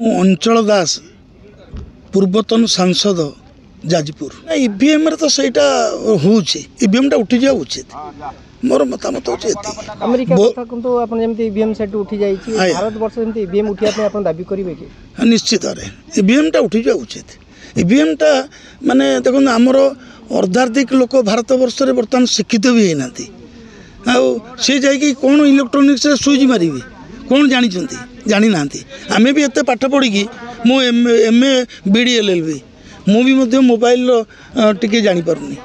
अंचल दास पूर्वतन सांसद जाजपुर ईवीएम तो सहीटा हो ईवीएम टा उठी जावा उचित मोर मतामत होची अमेरिका कथा को आपण जेमती ईवीएम सेट उठी जाई छी भारत वर्ष जेमती ईवीएम उठिया पे आपण दाबी करिवे कि निश्चित रे ईवीएम टा उठी जावा उचित ईवीएम टा माने देखो हमर अर्धाधिक लोक भारत वर्ष रे वर्तमान शिक्षित भी है नाती आ से जाई कोन इलेक्ट्रोनिक्स रे स्विच मारिबे कौन जानी जानी ना आमे भी एत पाठ पढ़ी मु एम ए बीडी एलएलबी मुझे मोबाइल टिके जानी पारुनी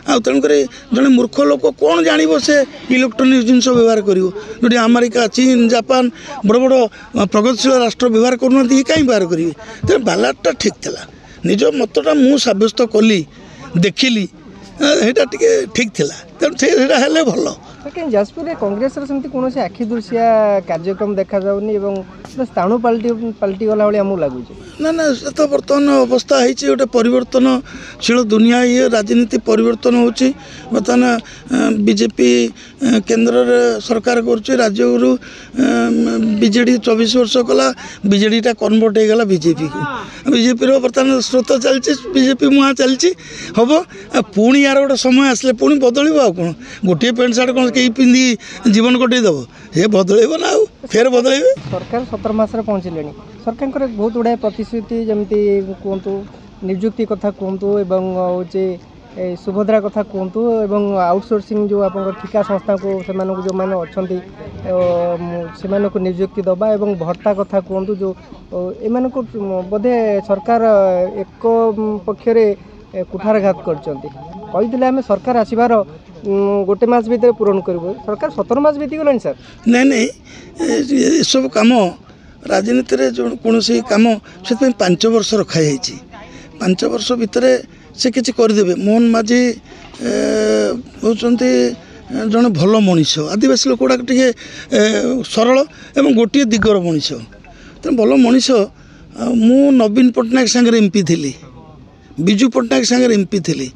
आ तेणुक जड़े मूर्ख लोक कौन जान से इलेक्ट्रोनिक्स जिन व्यवहार कर जो अमेरिका चीन जापान बड़ बड़ प्रगतिशील राष्ट्र व्यवहार करूँ कहीं व्यवहार करेंगे तेज बालाटा ठीक था निज मतटा मु सब्यस्त कली देखिली यहाँ ठीक था तेणु हेल्ले भल जाजपुर कांग्रेस कौन आखि दृशिया कार्यक्रम देखा जाऊनी स्थाणु पलटि गला भाई आमको लगुच ना ना से तो बर्तमान अवस्था है गोटे परिवर्तनशील दुनिया ये राजनीति परिवर्तन होची बर्तमान बीजेपी केंद्र सरकार कर राज्य बीजेडी 24 वर्ष कला बीजेडीटा कन्वर्ट हो गला बीजेपी को बीजेपी बर्तमान स्रोत चलती बीजेपी मुहाँ चलती हम पुणी यार गोटे समय आसले पुणी बदल आ कौन गोटे पेंट सार्ट कौन कहीं पिंधि जीवन कटईदेव ये बदल ना फेर बदल सरकार 17 मास पहुँचले सरकार बहुत गुड़ाए प्रतिश्रुति जमती कहतु निजुक्ति कथा कहतु एवं हूँ सुभद्रा कथा कहतु एवं आउटसोर्सिंग जो आप ठिका संस्था को जो मैंने अच्छा से निजुक्ति दबा एवं भत्ता कथा कहतु जो एम बोधे सरकार एक पक्षरे कुठारघात करते आम सरकार आसबार गोटे मास भितर पूरण कर सरकार 17 मास बीती गलानी सर नहीं नहीं ये सब कम राजनीति रे जो कौन कम से 5 वर्ष रखाई 5 वर्ष भितर से किसी करदे मोहन माझी होती जड़े भल मनीष आदिवासी लोक गुड़ाक टे सरल एवं गोटे दिगर मनीष तेना भल मनीष मु नवीन पट्टनायक सांगे एमपी थी विजु पट्टनायक सांगे एमपी थी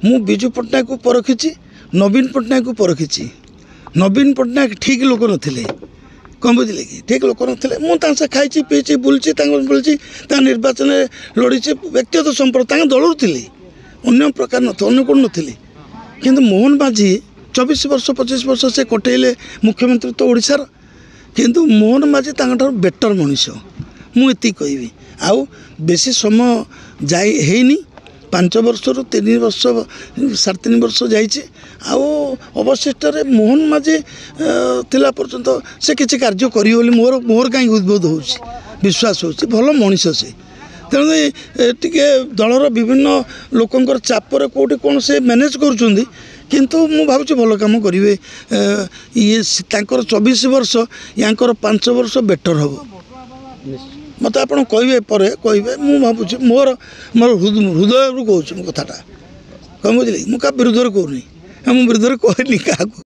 मु विजु पट्टनायक को परखी नवीन पट्टनायक को परखी नवीन पट्टनायक ठीक लोक नथिले कौन बुझे कि ठीक लोक नथिले मुझे खाई पीची बुलची बुलची निर्वाचन लड़ी व्यक्तिगत संपर्क दलू थी अन्य प्रकार अन्य कौन नी किंतु मोहन माझी 24 वर्ष 25 वर्ष से कटेले मुख्यमंत्री तो ओडिशार किंतु मोहन माझी बेटर मनीष मुझे कहबी आउ बेसी समय जाई हैनी 5 वर्ष रु 3 वर्ष 3.5 वर्ष जाइए अवशिष्ट मोहन माझी थिला पर्यंत से किसी कार्य करी मोर मोर कहीं उद्बोध हो विश्वास हो भल मनीष से तेणु टे दलर विभिन्न लोकंर चापर कौटी कौन से मैनेज करुँच किंतु मु भावुँ भल कम करेंगे ये 24 वर्ष यांकर 5 वर्ष बेटर हम मत आप कहे कहे मु भावुँ मोर मोर हृदय कहूँ मो कथाटा कौन बुझे मुझे विरोध कहूनी मुझे विरोध कहनी क्या।